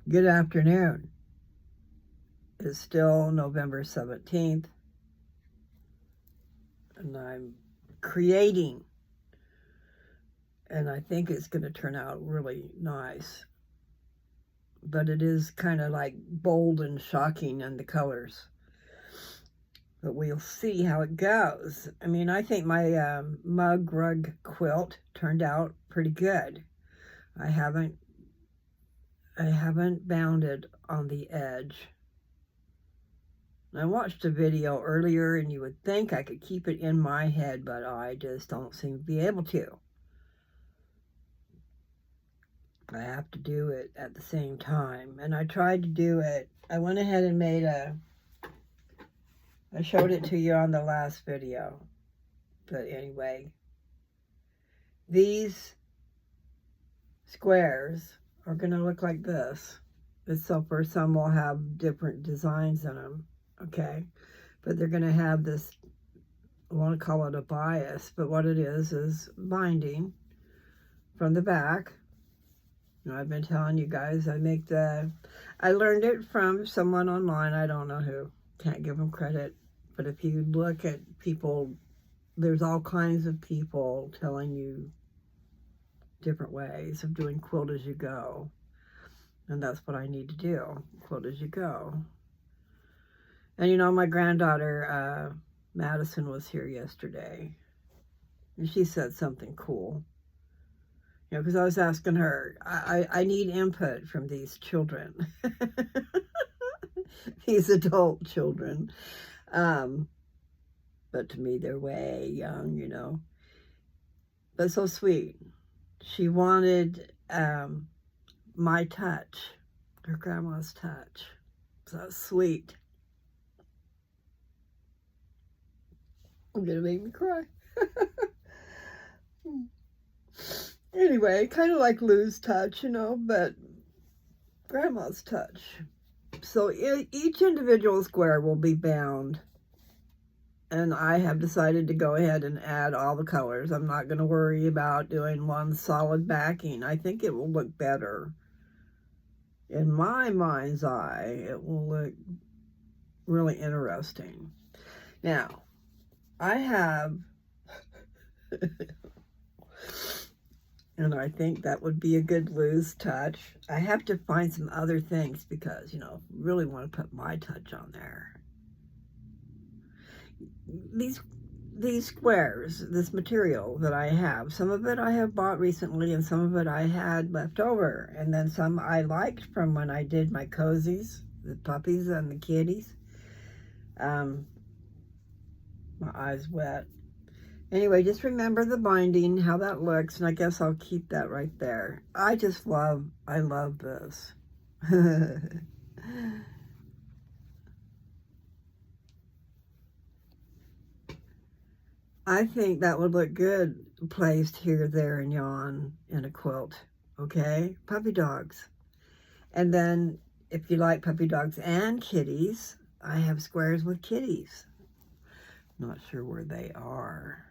Good afternoon. It's still November 17th, and I'm creating, and I think it's going to turn out really nice. But it is kind of like bold and shocking in the colors. But we'll see how it goes. I mean, I think my mug rug quilt turned out pretty good. I haven't I haven't bounded on the edge. I watched a video earlier and you would think I could keep it in my head, but I just don't seem to be able to. I have to do it at the same time. And I tried to do it. I went ahead and I showed it to you on the last video. But anyway, these squares are going to look like this. So for some will have different designs in them, okay? But they're going to have this, I want to call it a bias, but what it is binding from the back. You know, I've been telling you guys, I learned it from someone online, I don't know who, can't give them credit, but if you look at people, there's all kinds of people telling you different ways of doing quilt as you go, and that's what I need to do, quilt as you go. And you know, my granddaughter, Madison, was here yesterday, and she said something cool. You know, because I was asking her, I need input from these children, these adult children. But to me, they're way young, you know. But so sweet. She wanted my touch, her grandma's touch. So sweet. I'm gonna make me cry. Anyway, kind of like Lou's touch, you know, but grandma's touch. So each individual square will be bound. And I have decided to go ahead and add all the colors. I'm not going to worry about doing one solid backing. I think it will look better. In my mind's eye, it will look really interesting. Now, I have, and I think that would be a good loose touch. I have to find some other things because, you know, really want to put my touch on there. These squares, this material that I have, some of it I have bought recently and some of it I had left over, and then some I liked from when I did my cozies, the puppies and the kitties. My eyes wet. Anyway, just remember the binding, how that looks, and I guess I'll keep that right there. I love this. I think that would look good placed here, there, and yon in a quilt. Okay? Puppy dogs. And then if you like puppy dogs and kitties, I have squares with kitties. Not sure where they are.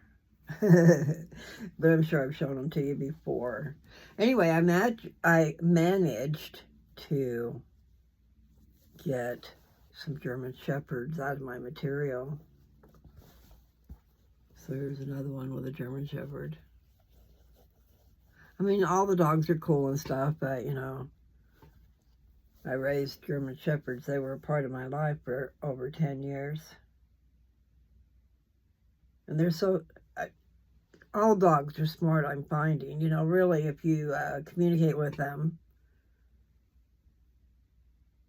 But I'm sure I've shown them to you before. Anyway, I managed to get some German Shepherds out of my material. So here's another one with a German Shepherd. I mean, all the dogs are cool and stuff, but, you know, I raised German Shepherds. They were a part of my life for over 10 years. And they're so, all dogs are smart, I'm finding. You know, really, if you communicate with them,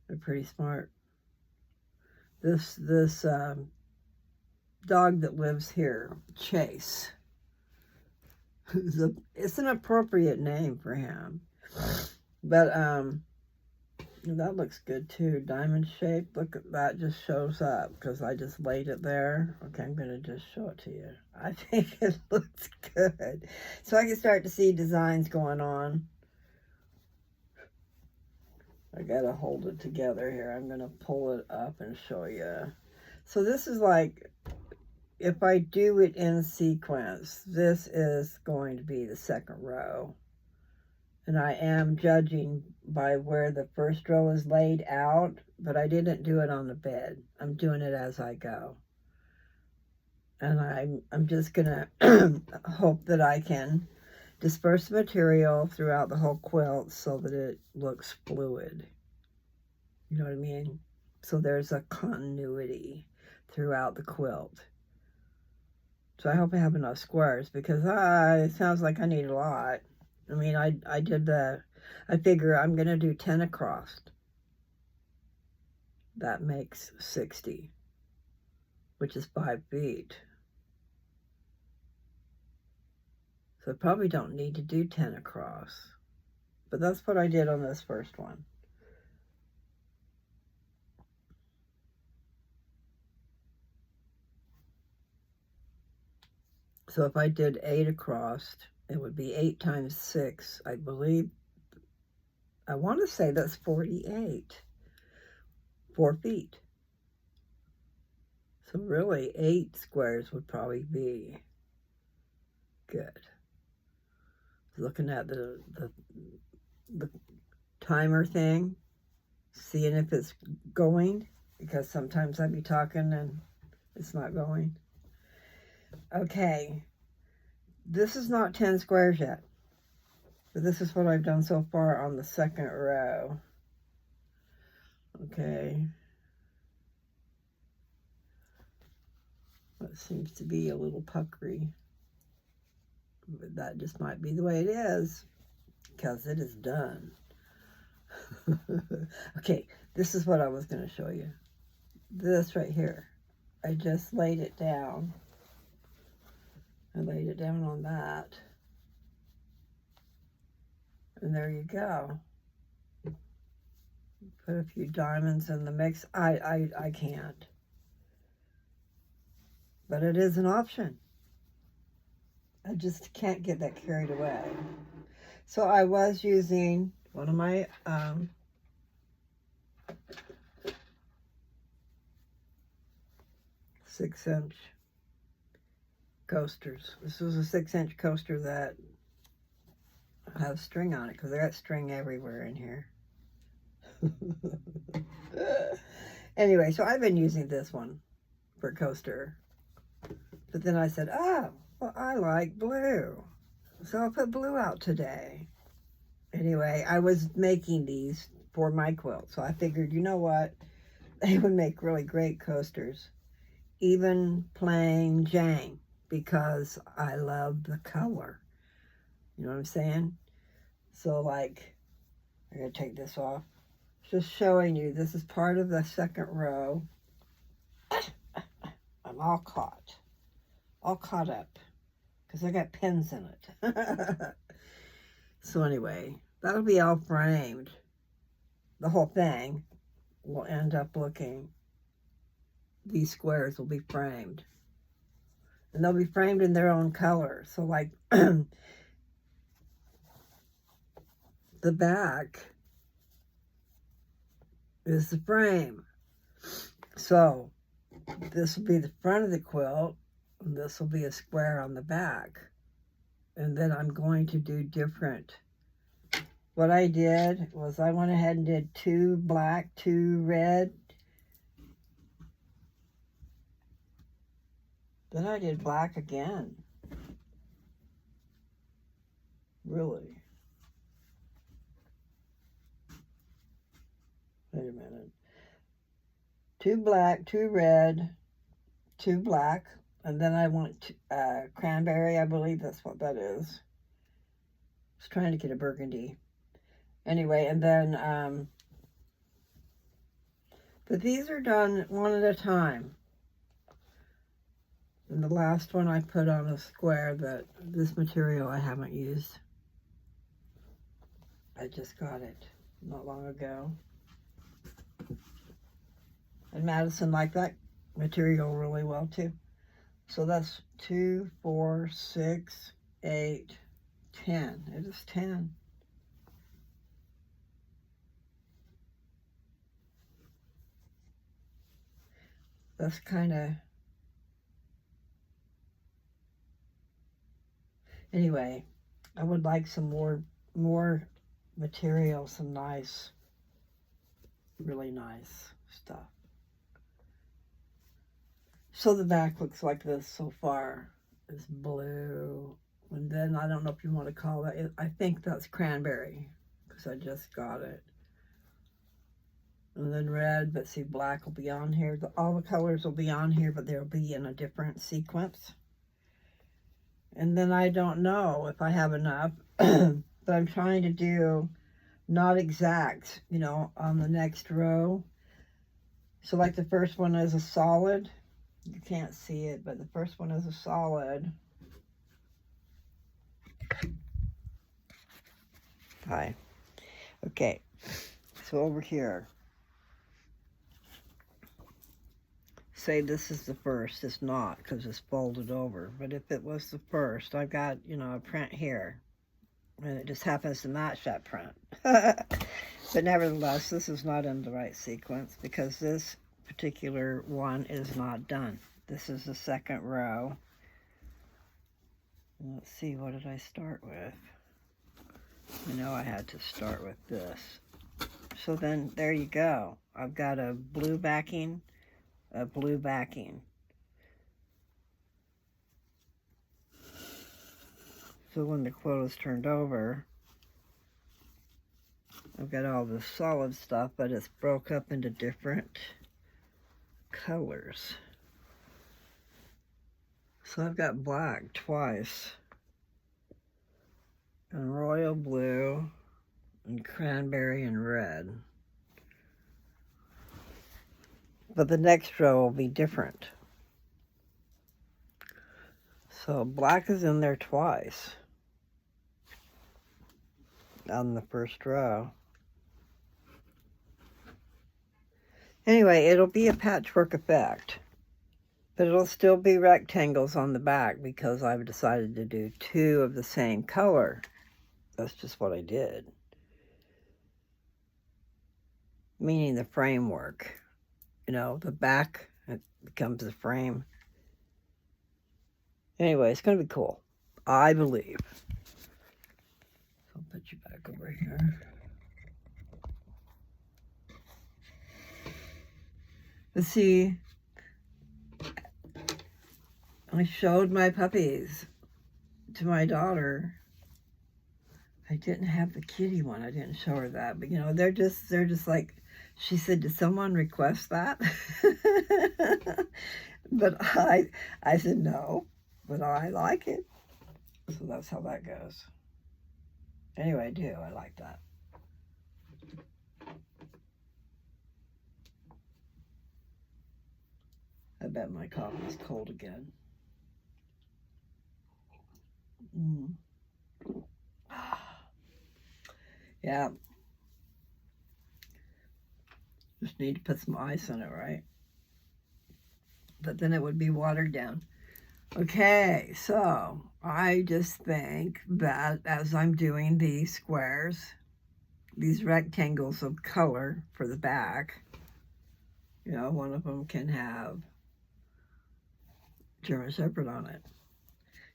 they're pretty smart. This dog that lives here, Chase, it's an appropriate name for him. But that looks good too. Diamond shape. Look at that, just shows up because I just laid it there. Okay, I'm going to just show it to you. I think it looks good. So I can start to see designs going on. I got to hold it together here. I'm going to pull it up and show you. So this is like, if I do it in sequence, this is going to be the second row. And I am judging by where the first row is laid out, but I didn't do it on the bed. I'm doing it as I go. And I'm just gonna hope that I can disperse the material throughout the whole quilt so that it looks fluid. You know what I mean? So there's a continuity throughout the quilt. So I hope I have enough squares, because it sounds like I need a lot. I mean, I figure I'm going to do 10 across. That makes 60, which is 5 feet. So I probably don't need to do 10 across. But that's what I did on this first one. So if I did 8 across, it would be 8 times 6, I believe. I want to say that's 48. 4 feet. So really, 8 squares would probably be good. Looking at the timer thing, seeing if it's going, because sometimes I'd be talking and it's not going. Okay, this is not 10 squares yet, but this is what I've done so far on the second row. Okay, that seems to be a little puckery, but that just might be the way it is, because it is done. Okay, this is what I was going to show you. This right here, I just laid it down. I laid it down on that. And there you go. Put a few diamonds in the mix. I can't. But it is an option. I just can't get that carried away. So I was using one of my 6-inch coasters. This was a 6-inch coaster that has string on it, because I got string everywhere in here. Anyway, so I've been using this one for a coaster. But then I said, oh, well, I like blue. So I'll put blue out today. Anyway, I was making these for my quilt. So I figured, you know what? They would make really great coasters. Even plain Jane, because I love the color. You know what I'm saying? So like, I'm going to take this off. Just showing you, this is part of the second row. I'm all caught up, because I got pins in it. So anyway, that'll be all framed. The whole thing will end up looking, these squares will be framed. And they'll be framed in their own color. So like, the back is the frame. So this will be the front of the quilt, and this will be a square on the back. And then I'm going to do different. What I did was I went ahead and did 2 black, 2 red. Then I did black again. Really? Wait a minute. 2 black, 2 red, 2 black, and then I went cranberry, I believe that's what that is. I was trying to get a burgundy. Anyway, and then, but these are done one at a time. And the last one I put on a square that this material I haven't used. I just got it not long ago. And Madison liked that material really well too. So that's 2, 4, 6, 8, 10. It is 10. That's kind of, anyway, I would like some more material, some nice, really nice stuff. So the back looks like this so far. It's blue. And then I don't know if you want to call that, I think that's cranberry because I just got it. And then red, but see, black will be on here. All the colors will be on here, but they'll be in a different sequence. And then I don't know if I have enough, but I'm trying to do not exact, you know, on the next row. So like the first one is a solid. You can't see it, but the first one is a solid. Hi. Okay. So over here, say this is the first. It's not because it's folded over. But if it was the first, I've got, you know, a print here. And it just happens to match that print. But nevertheless, this is not in the right sequence because this particular one is not done. This is the second row. Let's see, what did I start with? I know I had to start with this. So then there you go. I've got a blue backing, a blue backing. So when the quilt is turned over, I've got all the solid stuff, but it's broke up into different colors. So I've got black twice, and royal blue, and cranberry and red. But the next row will be different. So black is in there twice on the first row. Anyway, it'll be a patchwork effect, but it'll still be rectangles on the back because I've decided to do two of the same color. That's just what I did. Meaning the framework. You know, the back, it becomes the frame. Anyway, it's going to be cool. I believe. So I'll put you back over here. Let's see. I showed my puppies to my daughter. I didn't have the kitty one. I didn't show her that. But, you know, they're just like, she said, did someone request that? But I said, no, but I like it. So that's how that goes. Anyway, I do. I like that. I bet my coffee's cold again. Yeah. Just need to put some ice in it, right? But then it would be watered down. Okay, so I just think that as I'm doing these squares, these rectangles of color for the back, you know, one of them can have German Shepherd on it.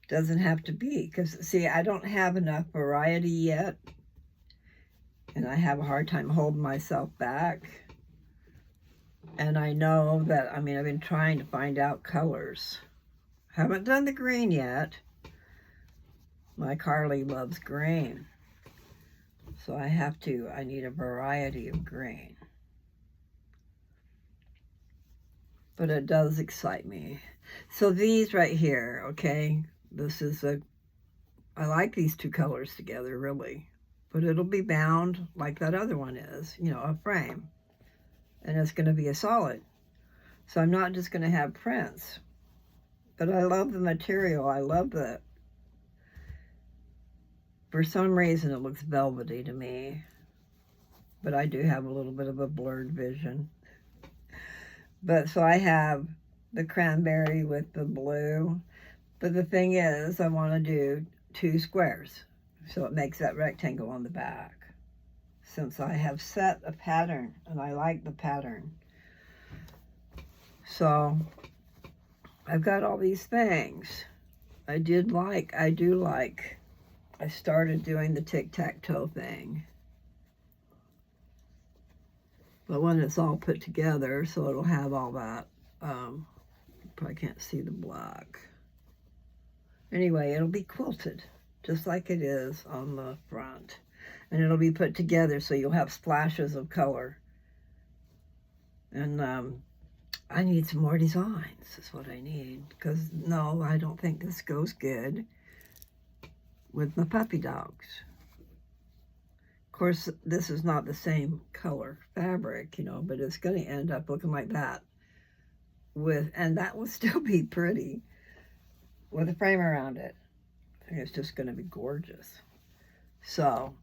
Doesn't have to be, because see, I don't have enough variety yet, and I have a hard time holding myself back. And I know that, I mean, I've been trying to find out colors. Haven't done the green yet. My Carly loves green. So I need a variety of green. But it does excite me. So these right here, okay, I like these two colors together, really. But it'll be bound like that other one is, you know, a frame. And it's going to be a solid. So I'm not just going to have prints. But I love the material. I love the, for some reason it looks velvety to me. But I do have a little bit of a blurred vision. But so I have the cranberry with the blue. But the thing is, I want to do two squares. So it makes that rectangle on the back. Since I have set a pattern, and I like the pattern. So I've got all these things. I started doing the tic-tac-toe thing. But when it's all put together, so it'll have all that, probably can't see the black. Anyway, it'll be quilted, just like it is on the front. And it'll be put together so you'll have splashes of color. And I need some more designs, is what I need. Because, no, I don't think this goes good with my puppy dogs. Of course, this is not the same color fabric, you know, but it's going to end up looking like that. And that will still be pretty with a frame around it. And it's just going to be gorgeous. So,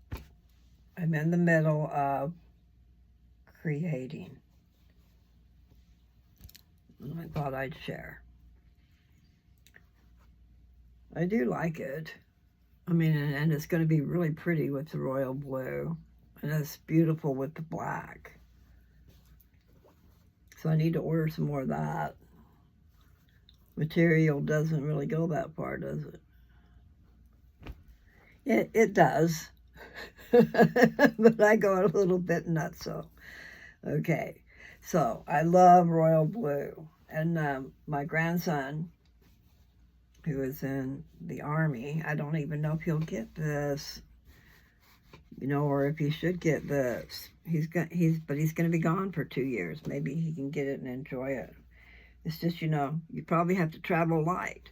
I'm in the middle of creating. And I thought I'd share. I do like it. I mean, and it's going to be really pretty with the royal blue. And it's beautiful with the black. So I need to order some more of that. Material doesn't really go that far, does it? It does. But I go a little bit nuts, so. Okay. So, I love royal blue. And my grandson, who is in the Army, I don't even know if he'll get this, you know, or if he should get this. But he's going to be gone for 2 years. Maybe he can get it and enjoy it. It's just, you know, you probably have to travel light.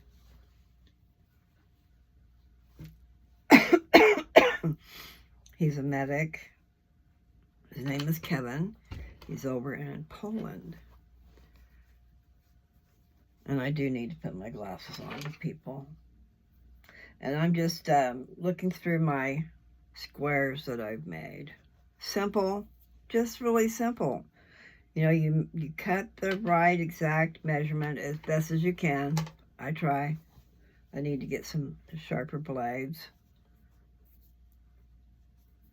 He's a medic. His name is Kevin. He's over in Poland. And I do need to put my glasses on, people. And I'm just looking through my squares that I've made. Simple, just really simple. You know, you cut the right exact measurement as best as you can. I try. I need to get some sharper blades.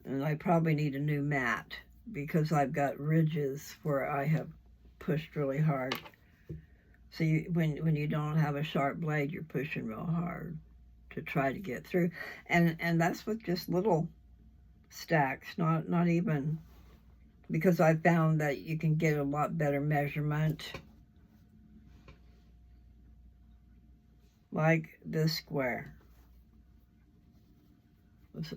And I probably need a new mat because I've got ridges where I have pushed really hard. So when you don't have a sharp blade, you're pushing real hard to try to get through. And that's with just little stacks, not even, because I found that you can get a lot better measurement. Like this square. It's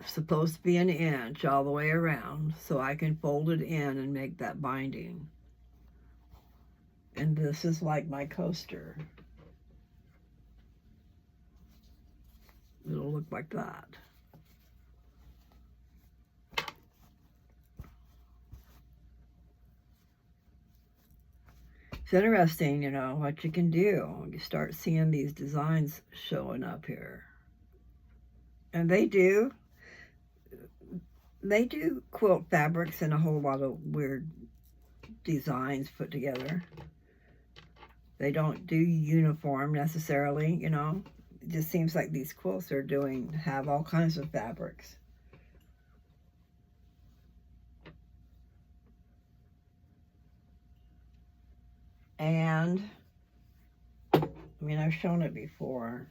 supposed to be an inch all the way around, so I can fold it in and make that binding. And this is like my coaster. It'll look like that. It's interesting, you know, what you can do when you start seeing these designs showing up here. And they do quilt fabrics and a whole lot of weird designs put together. They don't do uniform necessarily, you know. It just seems like these quilts have all kinds of fabrics. And, I mean, I've shown it before.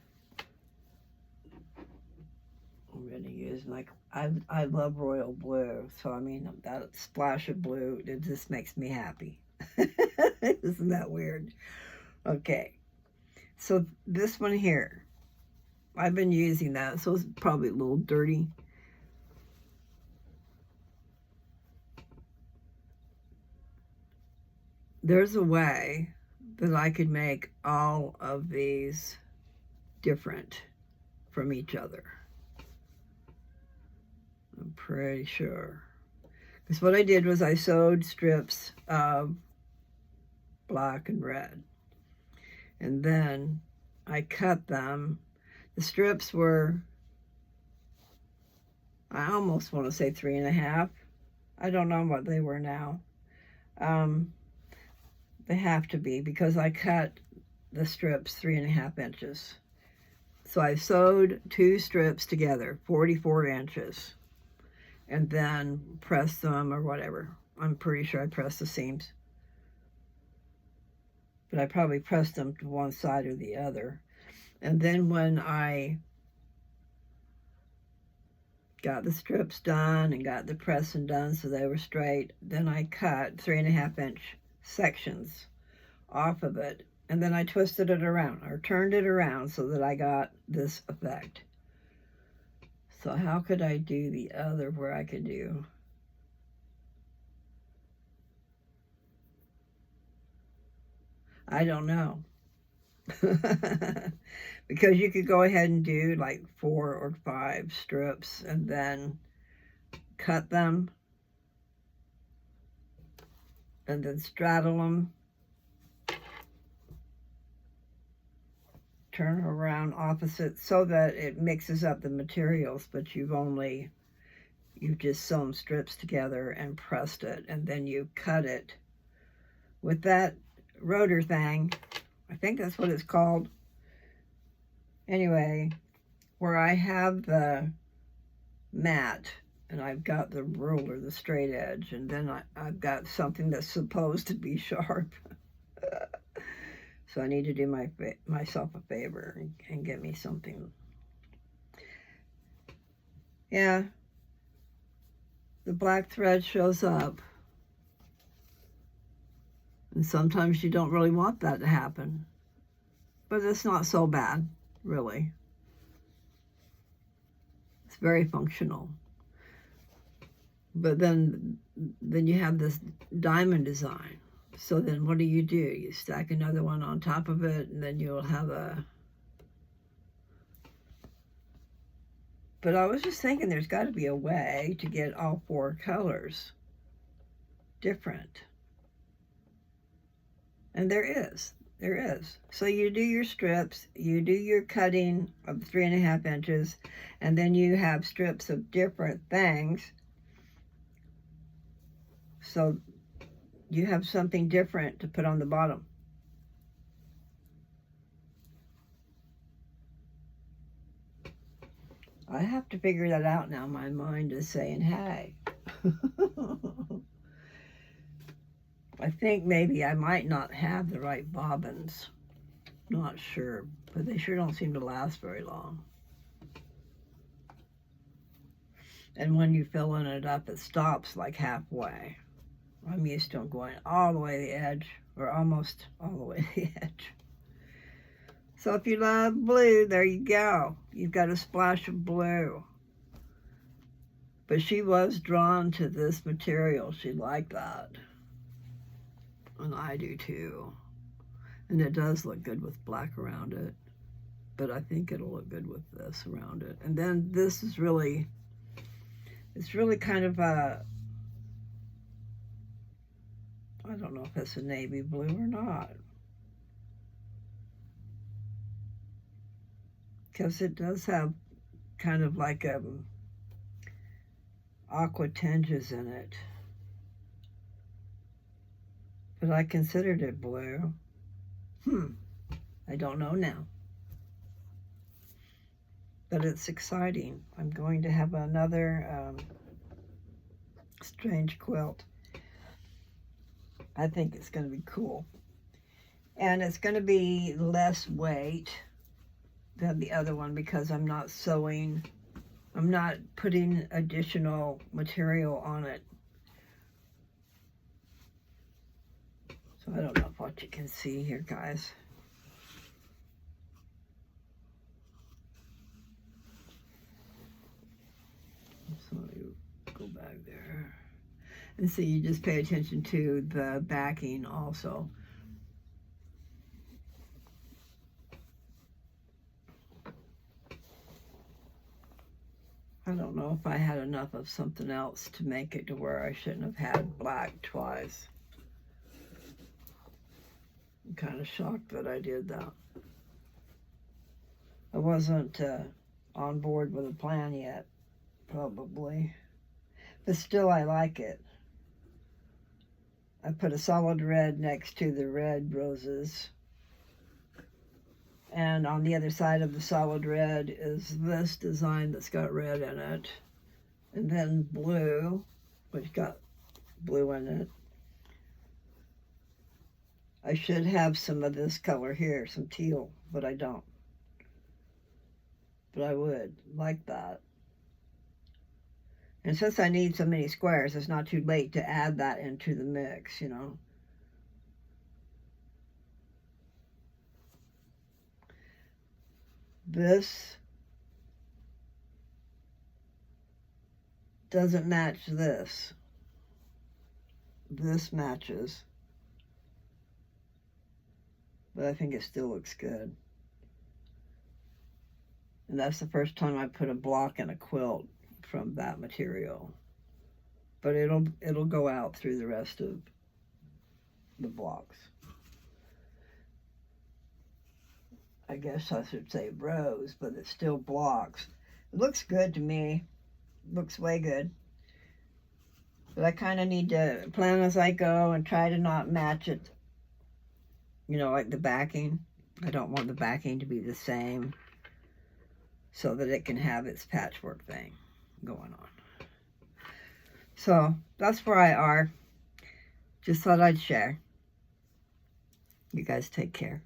I'm going to use, like, I love royal blue. So, I mean, that splash of blue, it just makes me happy. Isn't that weird? Okay. So, this one here, I've been using that. So, it's probably a little dirty. There's a way that I could make all of these different from each other. I'm pretty sure. Because what I did was I sewed strips of black and red. And then I cut them. The strips were, I almost want to say 3.5. I don't know what they were now. They have to be because I cut the strips 3.5 inches. So I sewed 2 strips together, 44 inches, and then pressed them or whatever. I'm pretty sure I pressed the seams. But I probably pressed them to one side or the other. And then when I got the strips done and got the pressing done so they were straight. Then I cut 3.5-inch sections off of it, and then I twisted it around or turned it around so that I got this effect. So how could I do the other where I could do? I don't know. Because you could go ahead and do like 4 or 5 strips and then cut them and then straddle them, turn around opposite so that it mixes up the materials, but you've just sewn strips together and pressed it, and then you cut it with that rotor thing. I think that's what it's called. Anyway, where I have the mat and I've got the ruler, the straight edge, and then I've got something that's supposed to be sharp. So I need to do myself a favor and get me something. Yeah, the black thread shows up. And sometimes you don't really want that to happen. But it's not so bad, really. It's very functional. But then you have this diamond design. So then what do? You stack another one on top of it, and then you'll have a... But I was just thinking there's got to be a way to get all 4 colors different. And there is. So you do your strips, you do your cutting of 3.5 inches, and then you have strips of different things. So you have something different to put on the bottom. I have to figure that out now. My mind is saying, hey. I think maybe I might not have the right bobbins. Not sure, but they sure don't seem to last very long. And when you fill it up, it stops like halfway. I'm used to them going all the way to the edge, or almost all the way to the edge. So if you love blue, there you go. You've got a splash of blue. But she was drawn to this material. She liked that. And I do too. And it does look good with black around it. But I think it'll look good with this around it. And then this is really, it's really kind of a, I don't know if it's a navy blue or not. Because it does have kind of like aqua tinges in it. But I considered it blue. I don't know now. But it's exciting. I'm going to have another strange quilt. I think it's going to be cool. And it's going to be less weight than the other one because I'm not sewing. I'm not putting additional material on it. So I don't know what you can see here, guys. So you go back there. And so you just pay attention to the backing also. I don't know if I had enough of something else to make it to where I shouldn't have had black twice. I'm kind of shocked that I did that. I wasn't on board with a plan yet, probably. But still, I like it. I put a solid red next to the red roses. And on the other side of the solid red is this design that's got red in it. And then blue, which got blue in it. I should have some of this color here, some teal, but I don't. But I would like that. And since I need so many squares, it's not too late to add that into the mix, you know. This doesn't match this. This matches. But I think it still looks good. And that's the first time I put a block in a quilt from that material. But it'll go out through the rest of the blocks. I guess I should say rows, but it's still blocks. It looks good to me. Looks way good. But I kind of need to plan as I go and try to not match it, you know, like the backing. I don't want the backing to be the same so that it can have its patchwork thing going on. So that's where I are. Just thought I'd share. You guys take care.